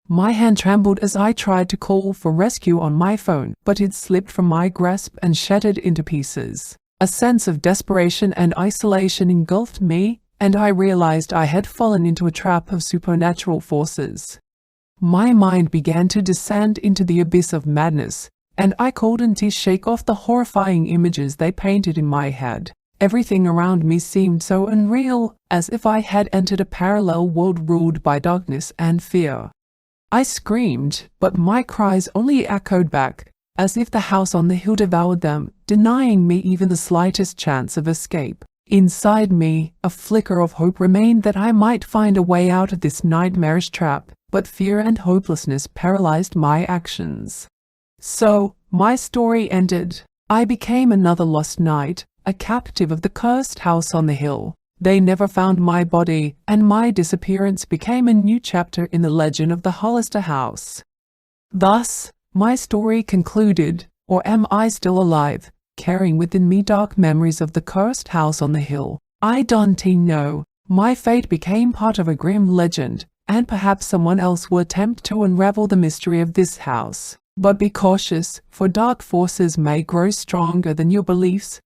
My hand trembled as I tried to call for rescue on my phone, but it slipped from my grasp and shattered into pieces. A sense of desperation and isolation engulfed me, and I realized I had fallen into a trap of supernatural forces. My mind began to descend into the abyss of madness, and I couldn't shake off the horrifying images they painted in my head. Everything around me seemed so unreal, as if I had entered a parallel world ruled by darkness and fear. I screamed, but my cries only echoed back, as if the house on the hill devoured them, denying me even the slightest chance of escape. Inside me, a flicker of hope remained that I might find a way out of this nightmarish trap, but fear and hopelessness paralyzed my actions. So, my story ended. I became another lost knight, a captive of the cursed house on the hill. They never found my body, and my disappearance became a new chapter in the legend of the Hollister house. Thus, my story concluded, or am I still alive, carrying within me dark memories of the cursed house on the hill? I don't know. My fate became part of a grim legend, and perhaps someone else will attempt to unravel the mystery of this house. But be cautious, for dark forces may grow stronger than your beliefs.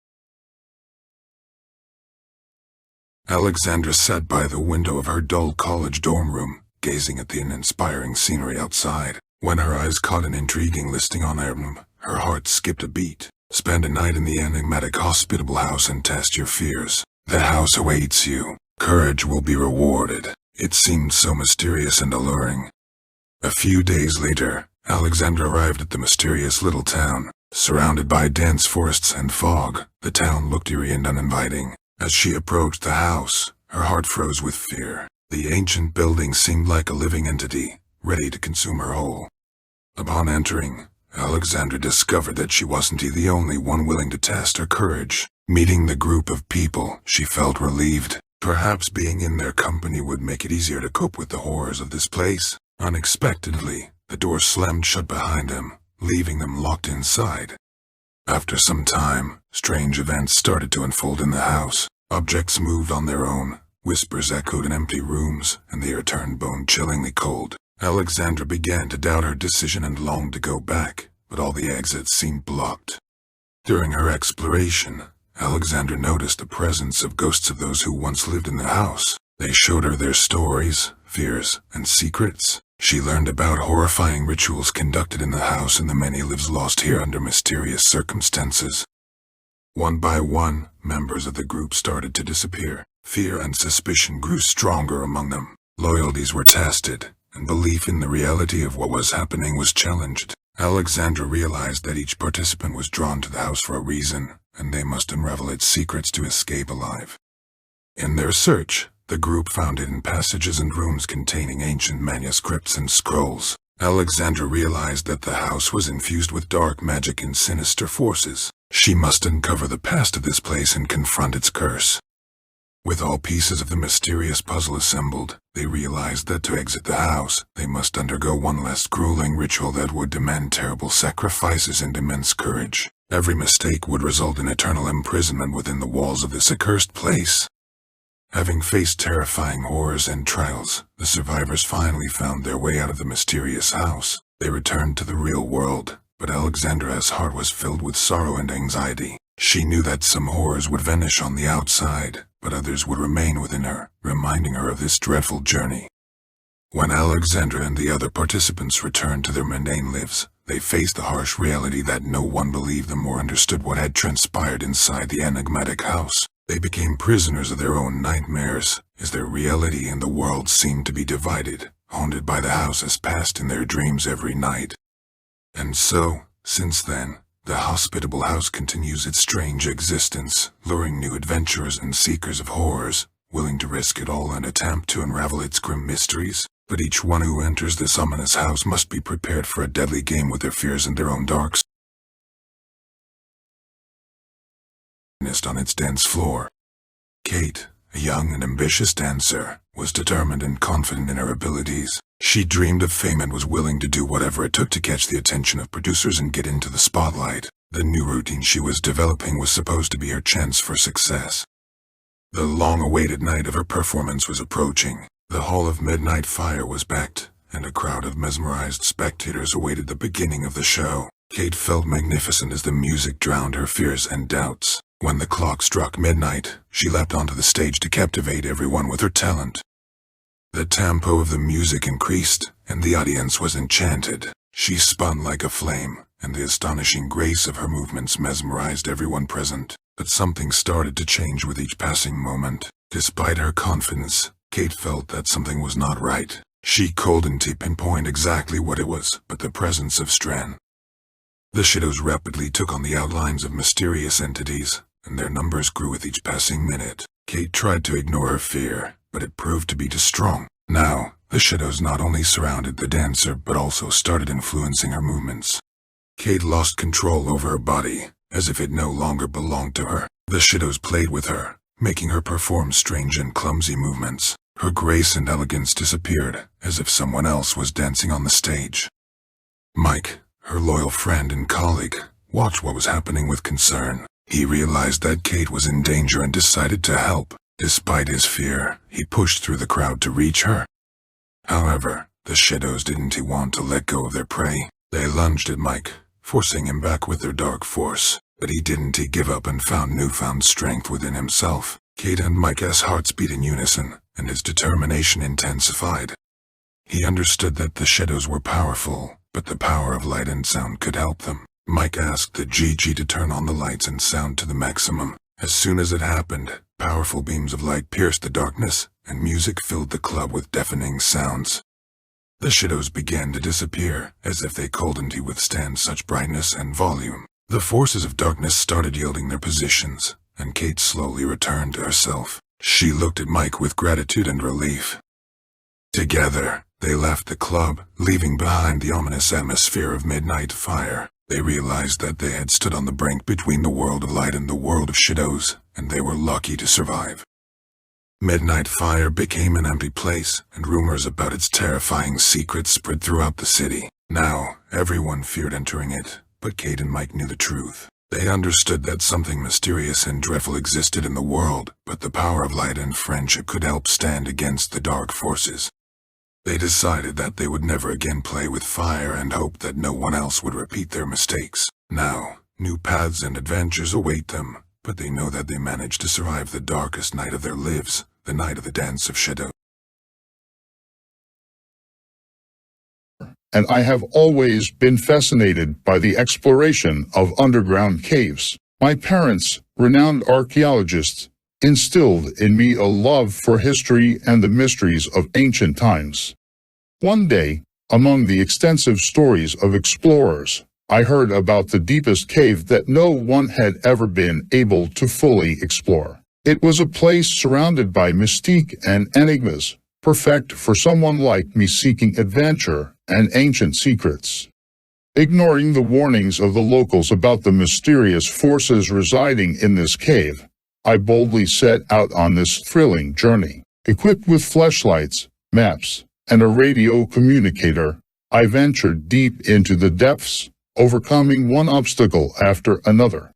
Alexandra sat by the window of her dull college dorm room, gazing at the uninspiring scenery outside. When her eyes caught an intriguing listing on Airbnb, her heart skipped a beat. Spend a night in the enigmatic hospitable house and test your fears. The house awaits you. Courage will be rewarded. It seemed so mysterious and alluring. A few days later, Alexandra arrived at the mysterious little town. Surrounded by dense forests and fog, the town looked eerie and uninviting. As she approached the house, her heart froze with fear. The ancient building seemed like a living entity, ready to consume her whole. Upon entering, Alexandra discovered that she wasn't the only one willing to test her courage. Meeting the group of people, she felt relieved. Perhaps being in their company would make it easier to cope with the horrors of this place. Unexpectedly, the door slammed shut behind them, leaving them locked inside. After some time, strange events started to unfold in the house. Objects moved on their own, whispers echoed in empty rooms, and the air turned bone-chillingly cold. Alexandra began to doubt her decision and longed to go back, but all the exits seemed blocked. During her exploration, Alexandra noticed the presence of ghosts of those who once lived in the house. They showed her their stories, fears, and secrets. She learned about horrifying rituals conducted in the house and the many lives lost here under mysterious circumstances. One by one, members of the group started to disappear. Fear and suspicion grew stronger among them. Loyalties were tested, and belief in the reality of what was happening was challenged. Alexandra realized that each participant was drawn to the house for a reason, and they must unravel its secrets to escape alive. In their search, the group found hidden passages and rooms containing ancient manuscripts and scrolls. Alexandra realized that the house was infused with dark magic and sinister forces. She must uncover the past of this place and confront its curse. With all pieces of the mysterious puzzle assembled, they realized that to exit the house, they must undergo one last grueling ritual that would demand terrible sacrifices and immense courage. Every mistake would result in eternal imprisonment within the walls of this accursed place. Having faced terrifying horrors and trials, the survivors finally found their way out of the mysterious house. They returned to the real world, but Alexandra's heart was filled with sorrow and anxiety. She knew that some horrors would vanish on the outside, but others would remain within her, reminding her of this dreadful journey. When Alexandra and the other participants returned to their mundane lives, they faced the harsh reality that no one believed them or understood what had transpired inside the enigmatic house. They became prisoners of their own nightmares, as their reality and the world seemed to be divided, haunted by the houses passed in their dreams every night. And so, since then, the hospitable house continues its strange existence, luring new adventurers and seekers of horrors, willing to risk it all and attempt to unravel its grim mysteries. But each one who enters this ominous house must be prepared for a deadly game with their fears and their own darks on its dance floor. Kate, a young and ambitious dancer, was determined and confident in her abilities. She dreamed of fame and was willing to do whatever it took to catch the attention of producers and get into the spotlight. The new routine she was developing was supposed to be her chance for success. The long-awaited night of her performance was approaching. The Hall of Midnight Fire was packed, and a crowd of mesmerized spectators awaited the beginning of the show. Kate felt magnificent as the music drowned her fears and doubts. When the clock struck midnight, she leapt onto the stage to captivate everyone with her talent. The tempo of the music increased, and the audience was enchanted. She spun like a flame, and the astonishing grace of her movements mesmerized everyone present. But something started to change with each passing moment. Despite her confidence, Kate felt that something was not right. She couldn't pinpoint exactly what it was, but the presence of Stran. The shadows rapidly took on the outlines of mysterious entities, and their numbers grew with each passing minute. Kate tried to ignore her fear, but it proved to be too strong. Now, the shadows not only surrounded the dancer but also started influencing her movements. Kate lost control over her body, as if it no longer belonged to her. The shadows played with her, making her perform strange and clumsy movements. Her grace and elegance disappeared, as if someone else was dancing on the stage. Mike, her loyal friend and colleague, watched what was happening with concern. He realized that Kate was in danger and decided to help. Despite his fear, he pushed through the crowd to reach her. However, the shadows didn't want to let go of their prey. They lunged at Mike, forcing him back with their dark force. But he didn't give up and found newfound strength within himself. Kate and Mike's hearts beat in unison, and his determination intensified. He understood that the shadows were powerful, but the power of light and sound could help them. Mike asked the GG to turn on the lights and sound to the maximum. As soon as it happened, powerful beams of light pierced the darkness, and music filled the club with deafening sounds. The shadows began to disappear, as if they couldn't withstand such brightness and volume. The forces of darkness started yielding their positions, and Kate slowly returned to herself. She looked at Mike with gratitude and relief. Together, they left the club, leaving behind the ominous atmosphere of midnight fire. They realized that they had stood on the brink between the world of light and the world of shadows, and they were lucky to survive. Midnight fire became an empty place, and rumors about its terrifying secrets spread throughout the city. Now, everyone feared entering it, but Kate and Mike knew the truth. They understood that something mysterious and dreadful existed in the world, but the power of light and friendship could help stand against the dark forces. They decided that they would never again play with fire and hoped that no one else would repeat their mistakes. Now, new paths and adventures await them, but they know that they managed to survive the darkest night of their lives, the night of the Dance of Shadows. And I have always been fascinated by the exploration of underground caves. My parents, renowned archaeologists, instilled in me a love for history and the mysteries of ancient times. One day, among the extensive stories of explorers, I heard about the deepest cave that no one had ever been able to fully explore. It was a place surrounded by mystique and enigmas, perfect for someone like me seeking adventure and ancient secrets. Ignoring the warnings of the locals about the mysterious forces residing in this cave, I boldly set out on this thrilling journey. Equipped with flashlights, maps, and a radio communicator, I ventured deep into the depths, overcoming one obstacle after another.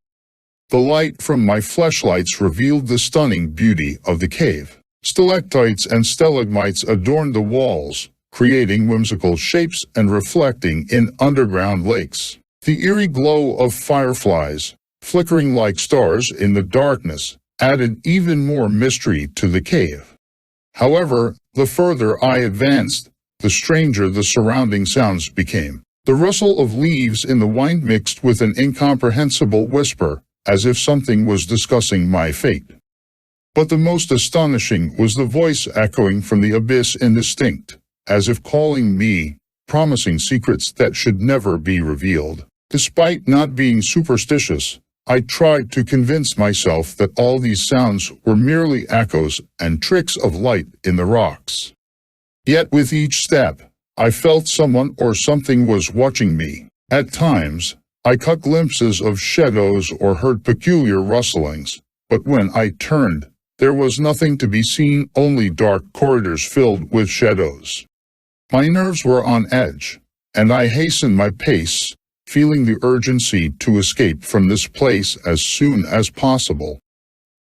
The light from my flashlights revealed the stunning beauty of the cave. Stalactites and stalagmites adorned the walls, creating whimsical shapes and reflecting in underground lakes. The eerie glow of fireflies, flickering like stars in the darkness, added even more mystery to the cave. However, the further I advanced, the stranger the surrounding sounds became. The rustle of leaves in the wind mixed with an incomprehensible whisper, as if something was discussing my fate. But the most astonishing was the voice echoing from the abyss indistinct, as if calling me, promising secrets that should never be revealed. Despite not being superstitious, I tried to convince myself that all these sounds were merely echoes and tricks of light in the rocks. Yet with each step, I felt someone or something was watching me. At times, I caught glimpses of shadows or heard peculiar rustlings, but when I turned, there was nothing to be seen, only dark corridors filled with shadows. My nerves were on edge, and I hastened my pace, feeling the urgency to escape from this place as soon as possible.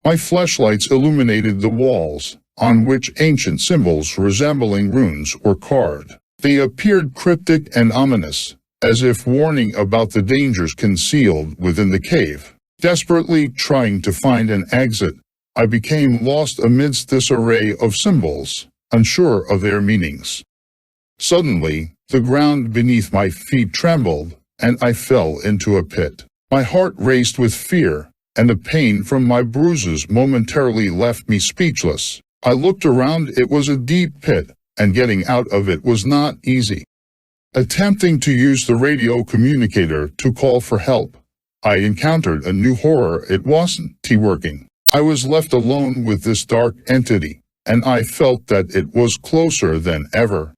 My flashlights illuminated the walls, on which ancient symbols resembling runes were carved. They appeared cryptic and ominous, as if warning about the dangers concealed within the cave. Desperately trying to find an exit, I became lost amidst this array of symbols, unsure of their meanings. Suddenly, the ground beneath my feet trembled, and I fell into a pit. My heart raced with fear, and the pain from my bruises momentarily left me speechless. I looked around. It was a deep pit, and getting out of it was not easy. Attempting to use the radio communicator to call for help, I encountered a new horror. It wasn't working. I was left alone with this dark entity, and I felt that it was closer than ever.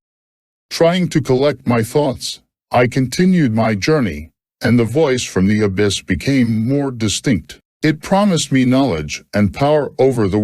Trying to collect my thoughts, I continued my journey, and the voice from the abyss became more distinct. It promised me knowledge and power over the